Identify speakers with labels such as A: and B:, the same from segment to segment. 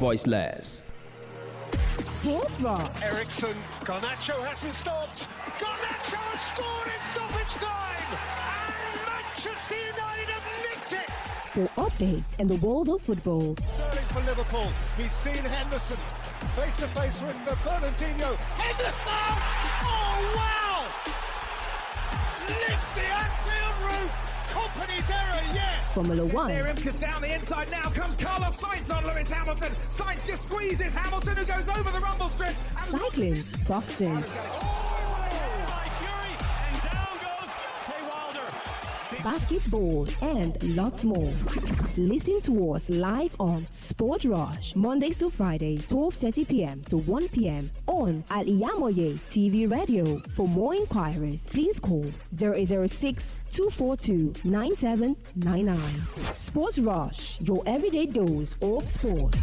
A: voiceless.
B: Sports Rock.
C: Ericsson, Garnacho hasn't stopped. Garnacho has scored in stoppage time. And Manchester United have nicked it.
B: For updates in the world of football.
C: Sterling for Liverpool. He's seen Henderson face to face with Fernandinho. Henderson! Oh wow! Lift the Anfield roof. Company's error, yes.
B: Formula One.
D: Near him, because down the inside now comes Carlos Sainz on Lewis Hamilton. Sainz just squeezes Hamilton, who goes over the rumble strip.
B: Cycling, boxing. Basketball and lots more. Listen to us live on Sport Rush, Mondays to Fridays, 12:30 p.m. to 1 p.m. on Al-IyamoyeTv Radio. For more inquiries, please call 0806-242-9799. Sports Rush, your everyday dose of sports.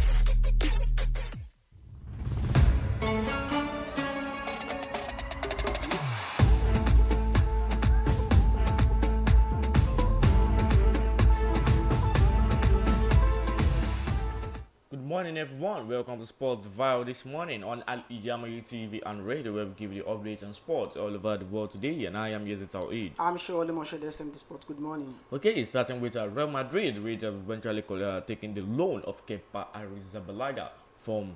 E: Good morning, everyone. Welcome to Sportville this morning on Al-IyamoyeTv and radio, where we give you the updates on sports all over the world today. And I am Al-IyamoyeTv.
F: I'm Sowole, Moshood, SMT Sports. Good morning.
E: Okay, starting with Real Madrid, which have eventually taken the loan of Kepa Arrizabalaga from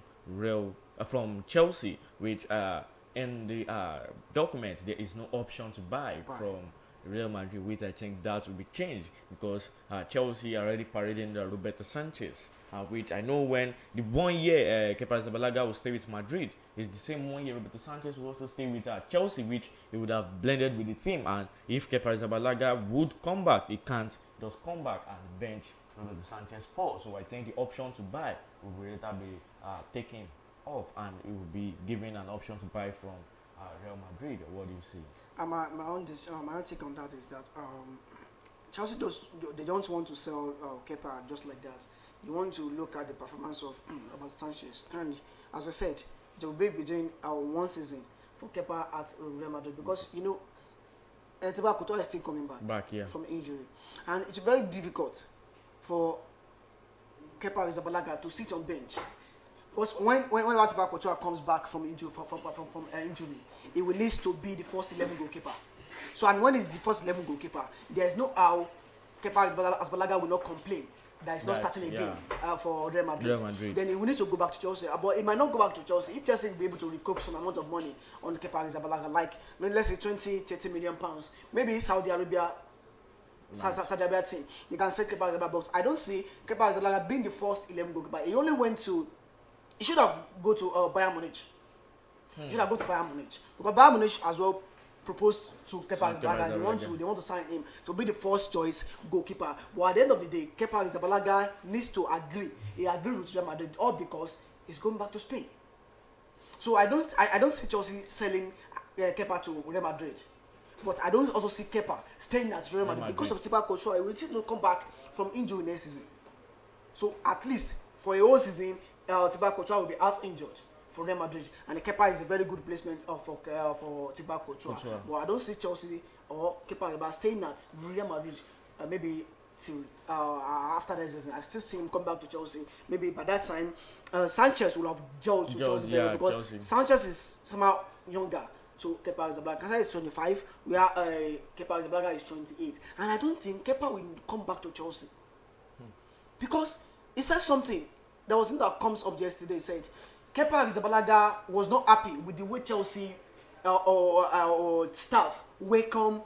E: Chelsea, which in the document there is no option to buy from Real Madrid, which I think that will be changed because Chelsea are already parading Roberto Sanchez, which I know when the 1 year Kepa Arrizabalaga will stay with Madrid is the same 1 year Roberto Sanchez will also stay with Chelsea, which he would have blended with the team. And if Kepa Arrizabalaga would come back, he can't just come back and bench Roberto Sanchez for. So I think the option to buy will later be taken off, and it will be given an option to buy from Real Madrid. What do you see?
F: My own take on that is that Chelsea they don't want to sell Kepa just like that. You want to look at the performance of Robert Sanchez, and as I said, it will be between 1 season for Kepa at Real Madrid because Thibaut Courtois is still coming back from injury, and it's very difficult for Kepa Arrizabalaga to sit on bench. Because when Thibaut Courtois comes back from injury, injury, it will need to be the first 11 goalkeeper. So, and when it's the first 11 goalkeeper, there's no how Kepa Arrizabalaga will not complain that it's not starting again for Real Madrid. Then he will need to go back to Chelsea. But he might not go back to Chelsea if Chelsea will be able to recoup some amount of money on Kepa Arrizabalaga, like let's say 20-30 million pounds. Maybe Saudi Arabia team, you can sell Kepa Arrizabalaga, but I don't see Kepa Arrizabalaga being the first 11 goalkeeper. He only went to. He should have go to Bayern Munich. He should have go to Bayern Munich because Bayern Munich as well proposed to Kepa Arrizabalaga. They want to sign him to be the first choice goalkeeper. But at the end of the day, Kepa Arrizabalaga needs to agree. He agreed with Real Madrid, all because he's going back to Spain. So I don't see Chelsea selling Kepa to Real Madrid. But I don't also see Kepa staying at Real Madrid because of Thibaut Courtois. He will still come back from injury next season. So at least for a whole season, Thibaut Courtois will be out injured for Real Madrid, and Kepa is a very good placement for Thibaut Courtois. But I don't see Chelsea or Kepa Arrizabalaga staying at Real Madrid maybe till after that season. I still see him come back to Chelsea. Maybe by that time, Sanchez will have gelled to Chelsea because Chelsea. Sanchez is somehow younger to Kepa Arrizabalaga. Kepa is 25, where Kepa Arrizabalaga is 28, and I don't think Kepa will come back to Chelsea because he said something. There was something that comes up yesterday. Said Kepa Arrizabalaga was not happy with the way Chelsea or staff welcome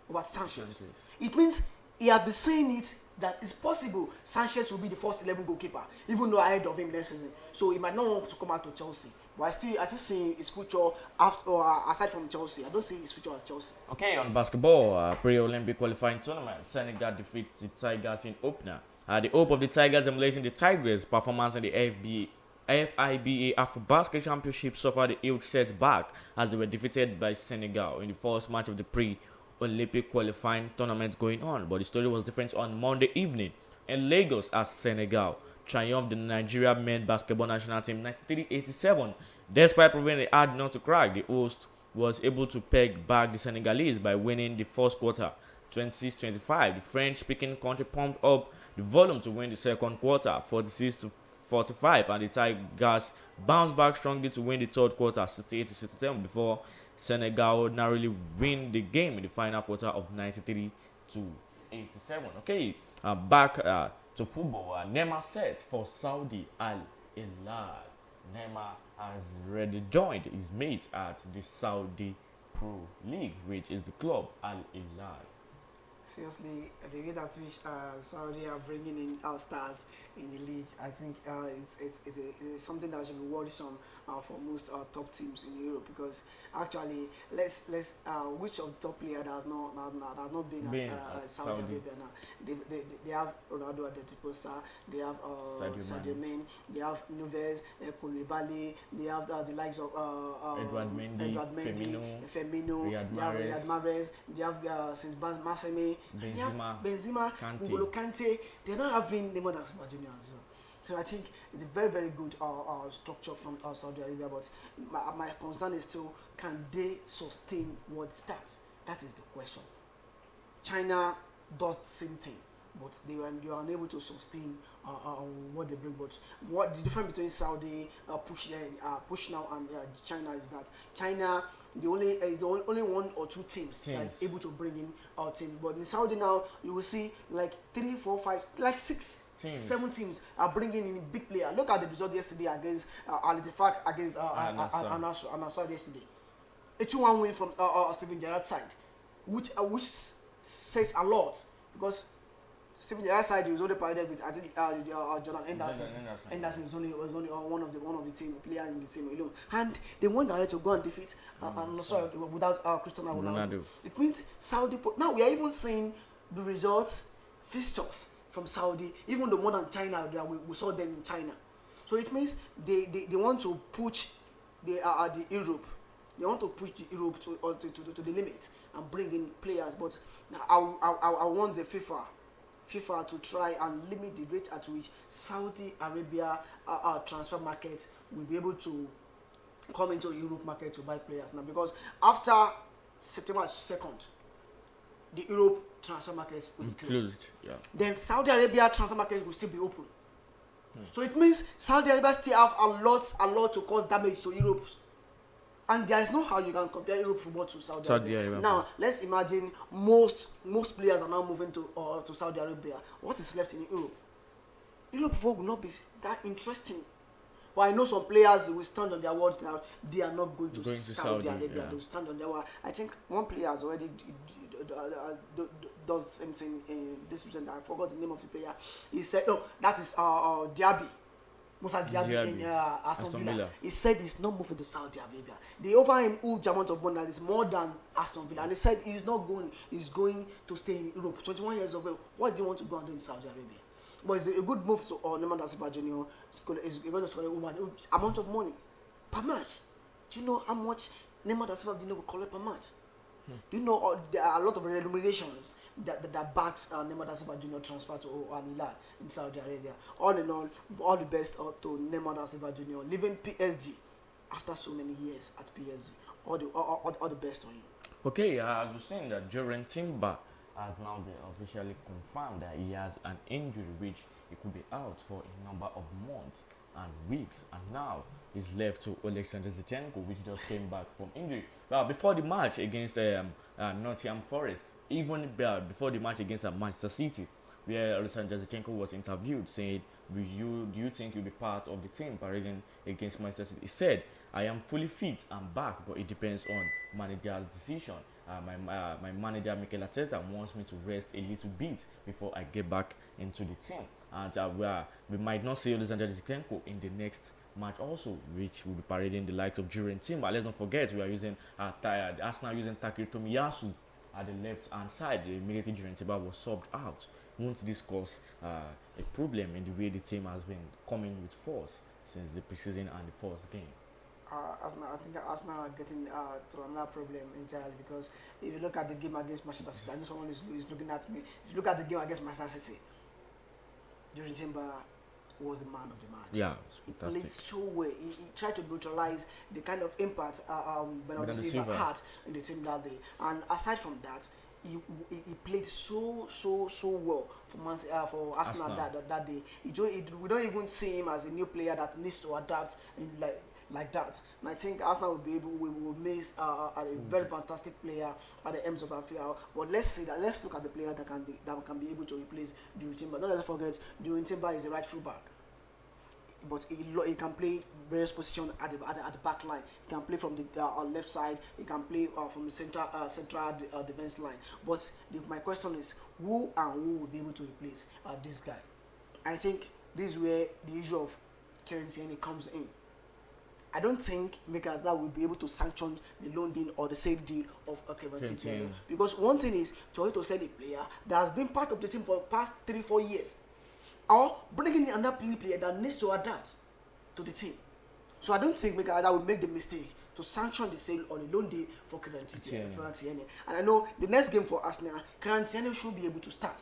F: Robert Sanchez. It means he has been saying it that it's possible Sanchez will be the first 11 goalkeeper, even though ahead of him next season. So he might not want to come out to Chelsea. But I still see his future aside from Chelsea. I don't see his future at Chelsea.
E: Okay, on basketball, pre-Olympic qualifying tournament, Senegal defeats the Tigers in opener. The hope of the Tigers emulating the Tigers' performance in the FIBA Afro-Basket Championship suffered a huge setback as they were defeated by Senegal in the first match of the pre-Olympic qualifying tournament going on. But the story was different on Monday evening in Lagos as Senegal triumphed the Nigeria men's basketball national team 93-87. Despite proving they had not to crack, the host was able to peg back the Senegalese by winning the first quarter 26-25. The French-speaking country pumped up the volume to win the second quarter 46-45 45, and the Tigers bounced back strongly to win the third quarter 68 to 67 before Senegal narrowly win the game in the final quarter of 93 to 87. Okay, back to football. Neymar set for Saudi Al-Hilal. Neymar has already joined his mates at the Saudi Pro League, which is the club Al-Hilal.
F: Seriously, the way that which Saudi are bringing in our stars in the league, I think it's something that should be worrisome for most top teams in Europe, because actually, which of the top player that has not been at Saudi Arabia now? They have Ronaldo at the triple star, they have Sadio Mane, they have Neves, Koulibaly, they have the likes of
E: Edouard Mendy,
F: Firmino,
E: Riyad
F: Riyad Mahrez, they have since Masemi, Benzema, N'Golo Kante. They're not having Neymar as Junior as well. So I think it's a very, very good structure from Saudi Arabia. But my concern is still, can they sustain what starts? That is the question. China does the same thing, but they are unable to sustain what they bring. But what the difference between Saudi push now and China is that China is the only one or two teams that is able to bring in our team. But in Saudi now, you will see like 3, 4, 5, like 6, 7 teams are bringing in big player. Look at the result yesterday against Al-Ittifaq against Al-Nassr yesterday. A 2-1 win from Steven Gerrard's side, which says a lot, because Steven Gerrard's side was only paraded with, I think, Jordan Henderson. Henderson was only one of the team player in the team alone, and they won direct to go and defeat without Cristiano Ronaldo. It means Saudi. Now we are even seeing the results, fixtures from Saudi, even though more than China. We saw them in China, so it means they want to push the Europe. They want to push the Europe to the limit and bring in players. But I want the FIFA to try and limit the rate at which Saudi Arabia transfer market will be able to come into Europe market to buy players now, because after September 2nd, the Europe transfer market will be closed.
E: Yeah.
F: Then Saudi Arabia transfer market will still be open. So it means Saudi Arabia still have a lot to cause damage to Europe. And there is no how you can compare Europe football to Saudi Arabia. Now, let's imagine most players are now moving to Saudi Arabia. What is left in Europe? Europe football will not be that interesting. But I know some players will stand on their words now. They are not going to Saudi Arabia. Yeah. They will stand on their word. I think one player has already does same thing in this season. I forgot the name of the player. He said, no, that is Diaby. Moussa Diaby in Aston Villa. He said he's not moving to Saudi Arabia. They offer him huge amount of money that is more than Aston Villa. And he said he's not going. He's going to stay in Europe. 21 years of age. What do you want to go and do in Saudi Arabia? But it's a good move to Neymar da Silva Jr. He's going to score a amount of money per match. Do you know how much Neymar da Silva Jr. will collect per match? Do you know there are a lot of remunerations that backs Neymar da Silva Jr. transfer to Al-IyamoyeTv in Saudi Arabia? All in all the best to Neymar da Silva Jr. leaving PSG after so many years at PSG. All the best on you.
E: Okay, as we're saying that Jurgen Timber has now been officially confirmed that he has an injury which he could be out for a number of months and weeks, and now he's left to Alexander Zinchenko, which just came back from injury. Well, before the match against Nottingham Forest, even before the match against Manchester City, where Alexander Zinchenko was interviewed, saying, do you think you'll be part of the team parading against Manchester City? He said, I am fully fit, I'm back, but it depends on manager's decision. My manager, Mikel Arteta, wants me to rest a little bit before I get back into the team. And we might not see Alexander Zinchenko in the next match also, which will be parading the likes of Jurgen Timber. Let's not forget, we are using Arsenal using Takiri Tomiyasu at the left-hand side. Immediately Jurgen Timber was subbed out. Won't this cause a problem in the way the team has been coming with force since the preseason and the first game?
F: I think Arsenal are getting to another problem entirely, because if you look at the game against Manchester City, I know someone is looking at me. If you look at the game against Manchester City, Jurgen Timber was the man of the match.
E: Yeah,
F: he played so well. He tried to neutralize the kind of impact Bernardo Silva had in the team that day. And aside from that, he played so well for Arsenal that day. We don't even see him as a new player that needs to adapt and like that. And I think Arsenal will miss a very fantastic player at the ends of our field. But let's look at the player that can be able to replace Duri Timber. Don't let's forget Duri Timber is a right full back. But he can play various positions at the back line. He can play from the left side. He can play from the central defense line. But my question is, who will be able to replace this guy? I think this is where the issue of Kieran Tierney comes in. I don't think Mikel will be able to sanction the loan deal or the sale deal of Kieran Tierney. Because one thing is to sell a player that has been part of the team for the past 3-4 years. Or bringing in another player that needs to adapt to the team. So I don't think Mikel will make the mistake to sanction the sale on a loan deal for Kieran Tierney. And I know the next game for Arsenal, Kieran Tierney should be able to start.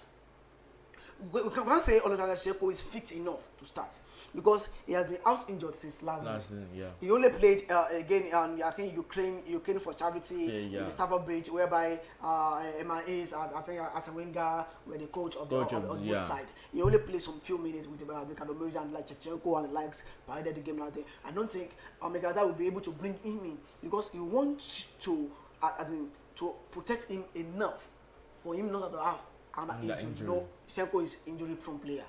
F: We can't say Oluwale Segun is fit enough to start because he has been out injured since last season. Yeah. He only played again I think Ukraine for charity in the Stamford Bridge, whereby MIAs I think as a winger were the coach of on both side. He only played some few minutes with Mikhailo and like Shevchenko and the likes provided the game like that. I don't think Megada will be able to bring him in because he wants to to protect him enough for him not to have an injury. No, Shevchenko is injury-prone player.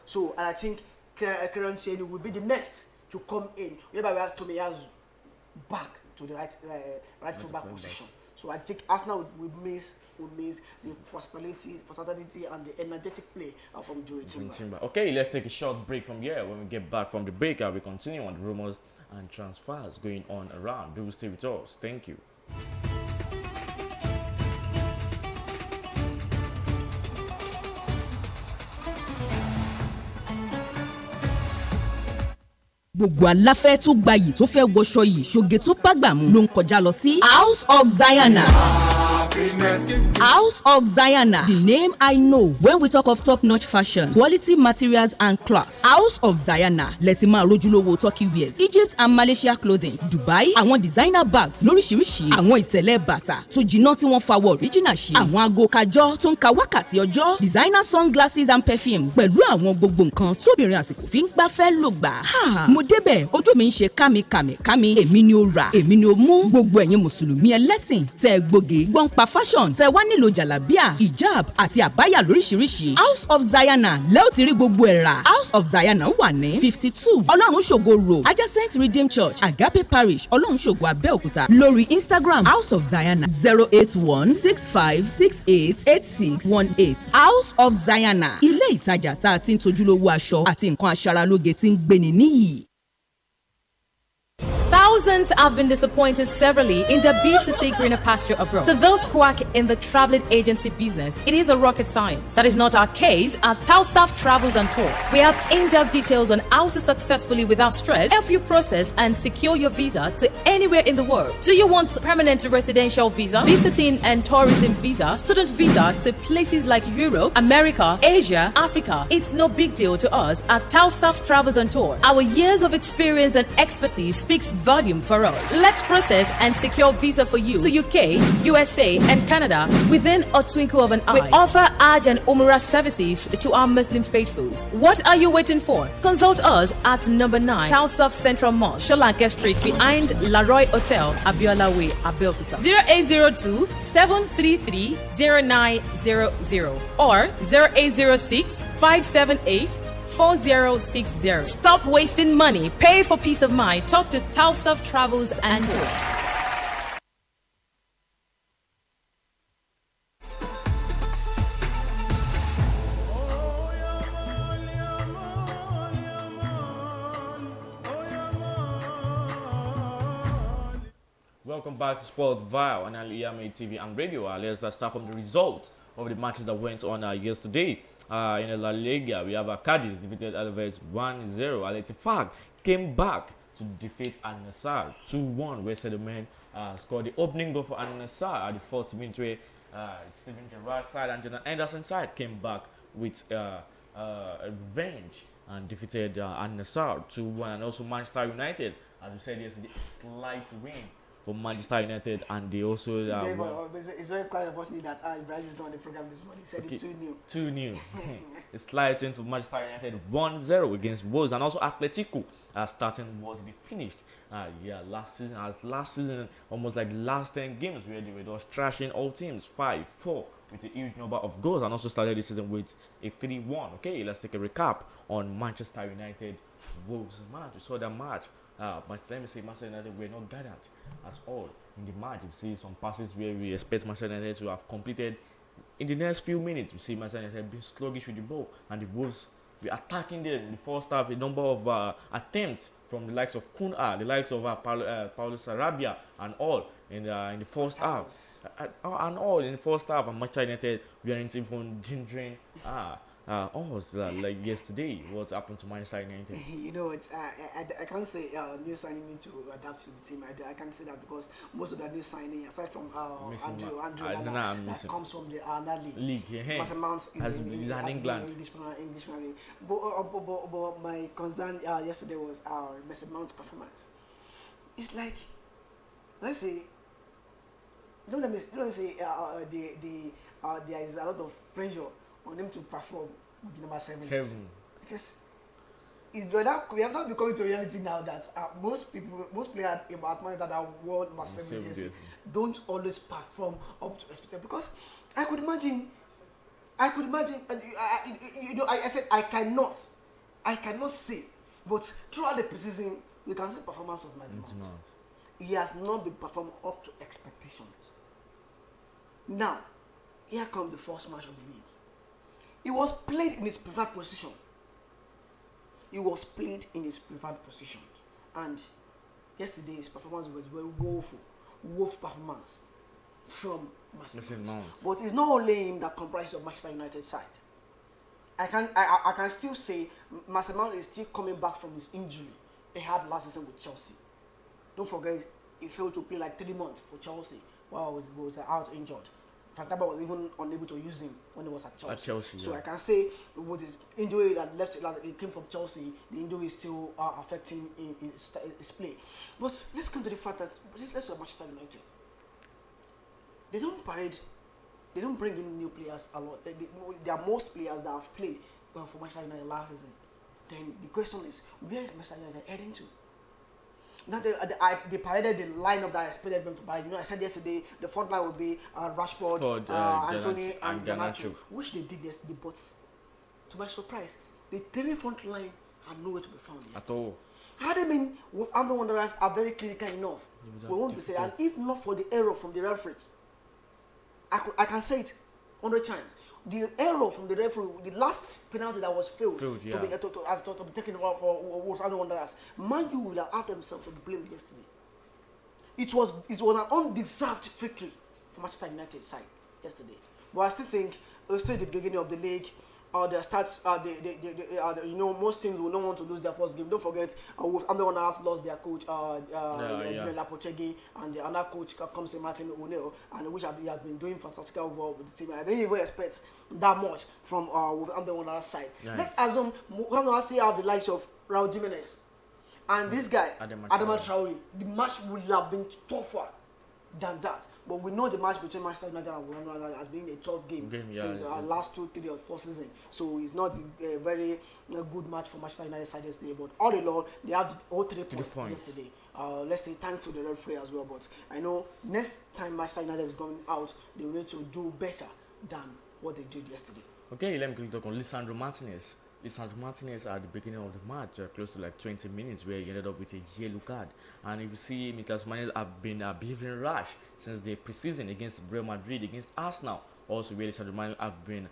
F: So, and I think Kieran Tierney will be the next to come in, whereby we have Tomiyasu back to the right full back position. So I think Arsenal will miss the versatility and the energetic play from Duri Timber.
E: Okay, let's take a short break from here. When we get back from the break, we continue on the rumors and transfers going on around. Do stay with us. Thank you.
A: gbogbo aláfẹ́ tó gbayì tó fẹ́ wọṣọ yìí ṣoge tó pàgbàmù ló ń kọjá lọ sí House of Zayana. House of Zayana, the name I know when we talk of top-notch fashion, quality materials and class. House of Zayana, lẹ́tí máa rójúlówó Turkey wears, Egypt and Malaysia clothing, Dubai, àwọn designer bags lóríṣiríṣi, àwọn ìtẹ̀lẹ̀ bàtà tó jiná tí wọ́n fawọ́ original ṣe, àwọn aago kájọ́ tó ń ka wákàtí ọjọ́, designer sunglasses and perfumes, pẹ̀lú àwọn gbogbo nǹkan tóbìnrin àsìkò fi ń gbafẹ́ lò gbà. Mo débẹ̀ ojú mi ń ṣe kámi, èmi ni ó rà, èmi ni ó mú. Gbogbo ẹ̀yin mùsùlùmí ẹlẹ́sìn tẹ́ gbòógè gbọ́n pa fashion tẹ́ wá nílò jàlábíà, hijab àti àbáyà lóríṣiríṣi. House of Zayana lẹ́ò ti rí gbogbo ẹ̀ rà. House of Zayana wà ní 52 Ọlọ́run ṣògo road adjacent Redeemed Church Agape Parish Ọlọ́run ṣògo Abẹ́òkúta. Lórí Instagram House of Zayana 08165688618. House of Zayana, ilé ìtajà tá a ti ń tojúlówó aṣọ àti nǹkan aṣaralóge tí ń gbéni níyì.
G: Thousands have been disappointed severally in their bid to seek greener pasture abroad. To those quack in the traveling agency business, it is a rocket science. That is not our case at Tausaf Travels and Tour. We have in-depth details on how to successfully, without stress, help you process and secure your visa to anywhere in the world. Do you want permanent residential visa, visiting and tourism visa, student visa to places like Europe, America, Asia, Africa? It's no big deal to us at Tausaf Travels and Tour. Our years of experience and expertise speaks volume for us. Let's process and secure visa for you to UK, USA, and Canada within a twinkle of an eye. We offer Hajj and Umrah services to our Muslim faithfuls. What are you waiting for? Consult us at number 9 Tausaf Central Mosque, Sholanke Street, behind Laroy Hotel, Abiola Way, Abeokuta. 0802 733 0900 or 0806 578 4060. Stop wasting money. Pay for peace of mind. Talk to Tausaf Travels and Tour.
E: Welcome back to Sportville on Al-IyamoyeTv and radio. Let's start from the result of the matches that went on yesterday. In the La Liga, we have Cadiz defeated Alaves 1-0. Al-Ettifaq came back to defeat Al-Nassr 2-1, where Sedemen scored the opening goal for Al-Nassr at the 40th minute, where Steven Gerrard's side and Jonathan Anderson's side came back with revenge and defeated Al-Nassr 2-1. And also Manchester United, as we said yesterday, a slight win for Manchester United, and they also
F: it's very quite unfortunate that Ibrahim is not on the program this morning. He said it 2-0.
E: 2-0. It slides into Manchester United 1-0 against Wolves, and also Atletico starting was the finished. Last season, almost like the last 10 games where they were just trashing all teams 5-4 with a huge number of goals, and also started the season with a 3-1. Okay, let's take a recap on Manchester United Wolves match. We saw that match. Let me say Manchester United were not gathered at all in the match. You see some passes where we expect Manchester United to have completed in the next few minutes. We see Manchester United being sluggish with the ball, and the Wolves were attacking them in the first half. A number of attempts from the likes of Kuna, the likes of Paulo Sarabia, and all in the first half, and all in the first half. And Manchester United weren't even gingering like yesterday. What happened to Manchester United?
F: You know, I can't say new signing need to adapt to the team. I can't say that because most of the new signing, aside from Andrew that comes from the league. Mason Mount is an Englishman. But my concern yesterday was Mason Mount's performance. It's like, let's say, don't let me say there is a lot of pressure on him to perform with number 7. Because we have not become to reality now that most players about money that are world number 7 don't always perform up to expectation. Because I could imagine. I said I cannot say, but throughout the preseason we can see performance of Mount. He has not been performed up to expectations. Now, here comes the first match of the league. He was played in his preferred position. And yesterday his performance was very woeful performance from Mason Mount. But it's not only him that comprises of Manchester United side. I can still say Mason Mount is still coming back from his injury he had last season with Chelsea. Don't forget, he failed to play like 3 months for Chelsea while he was out injured. Frank Lampard was even unable to use him when he was at Chelsea. So I can say with his injury that it came from Chelsea, the injury is still affecting his play. But let's come to the fact that let's say Manchester United. They don't bring in new players a lot. There are most players that have played for Manchester United last season. Then the question is, where is Manchester United heading to? Now they paraded the lineup that I expected them to buy. You know, I said yesterday the front line would be Rashford, Anthony, and Garnacho, which they did yesterday. But to my surprise, the 3 front line had nowhere to be found yesterday. At all. Had they been with other Wanderers are very clinical enough, we won't be saying. And if not for the error from the referees, I can say it 100 times. The error from the referee, the last penalty that was failed to be taken for Wolverhampton Wanderers, Man U would have had themselves to be blamed yesterday. It was an undeserved victory for Manchester United side yesterday. But I still think it was still the beginning of the league. The stats, most teams will not want to lose their first game. Don't forget, Wolverhampton Wanderers lost their coach, Lapochegi, and the other coach comes in Martin O'Neill, and which he has been doing fantastic work with the team. I didn't even expect that much from Wolverhampton Wanderers side. Nice. Let's assume Wolverhampton still have the likes of Raul Jimenez and this guy, Adama Traore. The match would have been tougher than that. But we know the match between Manchester United and Wolverhampton has been a tough game since last 2, 3 or 4 seasons. So it's not a very good match for Manchester United side yesterday. But all in all, they have all 3 points yesterday. Let's say thanks to the referee as well. But I know next time Manchester United is going out, they will need to do better than what they did yesterday. Okay, let me quickly talk on Lisandro Martinez. Lisandro Martinez at the beginning of the match, close to like 20 minutes, where he ended up with a yellow card. And if you see, Mr. Martinez have been behaving rash since the preseason against Real Madrid, against Arsenal. Also, where Lisandro Martinez have been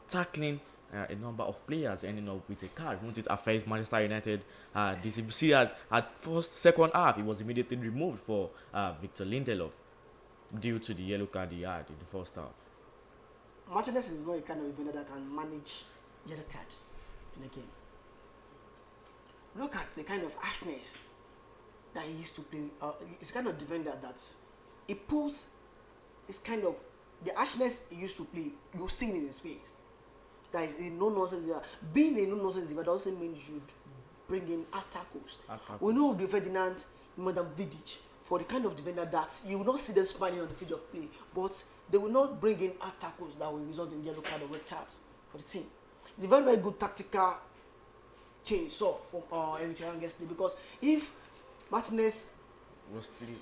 F: tackling a number of players, ending up with a card. Once it affects Manchester United, if you see at second half, he was immediately removed for Victor Lindelof due to the yellow card he had in the first half. Martinez is not a kind of defender that can manage yellow card in a game. Look at the kind of harshness that he used to play. It's kind of defender that he pulls. It's kind of the harshness he used to play. You've seen in his face. That is a no-nonsense. Being a no-nonsense defender doesn't mean you should bring in attackers. We know the Ferdinand, Madam Vidic for the kind of defender that you will not see them smiling on the field of play, but they will not bring in hard tackles that will result in yellow card or red cards for the team. It's a very, very good tactical change from Eritrea yesterday, because if Martinez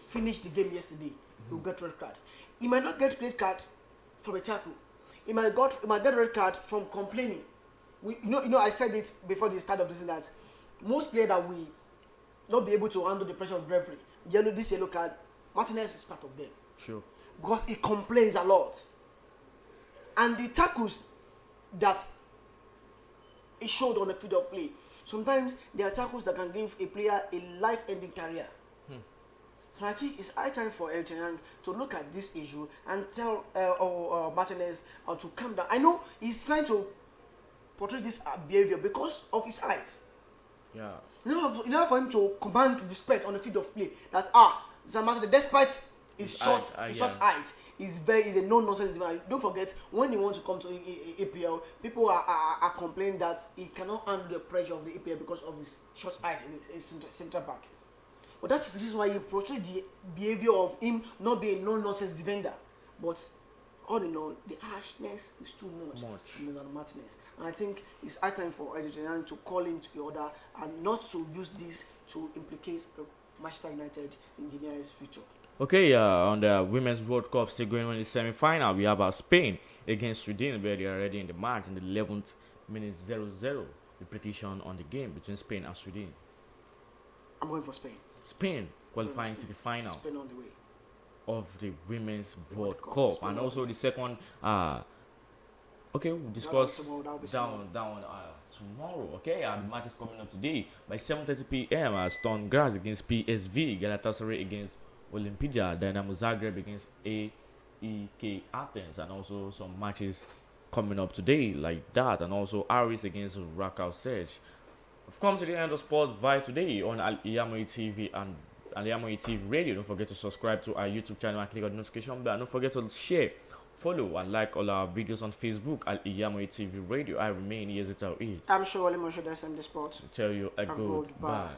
F: finished the game yesterday, he will get red card. He might not get red card from a tackle. He might get red card from complaining. I said it before the start of the season that most players that will not be able to handle the pressure of the referee, this yellow card, Martinez is part of them.
E: Sure. Because
F: he complains a lot. And the tackles that he showed on the field of play, sometimes there are tackles that can give a player a life-ending career. So I think it's high time for Eritrea to look at this issue and tell Martinez to calm down. I know he's trying to portray this behavior because of his height.
E: Yeah.
F: In order for him to command respect on the field of play, that Martinez, despite his short height, is a no-nonsense. Don't forget, when he wants to come to APL, people are complaining that he cannot handle the pressure of the APL because of his short height in his centre back. But that's the reason why he portrayed the behavior of him not being a no-nonsense defender. But all in all, the harshness is too much from Martinez. And I think it's high time for Eritrea to call him to the order and not to use this to implicate Manchester United in the nearest future.
E: Okay, on the Women's World Cup still going on in the semi-final, we have Spain against Sweden, where they are already in the match in the 11th minute 0-0. The prediction on the game between Spain and Sweden.
F: I'm going for Spain.
E: Spain qualifying to the final.
F: Spain on the way
E: of the Women's World Cup. And also the second we'll discuss down tomorrow. Okay, the match is coming up today by 7:30 p.m. Stone Graz against PSV, Galatasaray against Olimpija, Dynamo Zagreb against AEK Athens, and also some matches coming up today like that, and also Aris against Rakow Sedge. We've come to the end of Sports Vibe today on Al-IyamoyeTv and Al-IyamoyeTv Radio. Don't forget to subscribe to our YouTube channel and click on the notification bell. Don't forget to share, follow, and like all our videos on Facebook at Al-IyamoyeTv Radio. I remain here.
F: I'm Sowole, Moshood, SMD Sports.
E: Tell you a goodbye.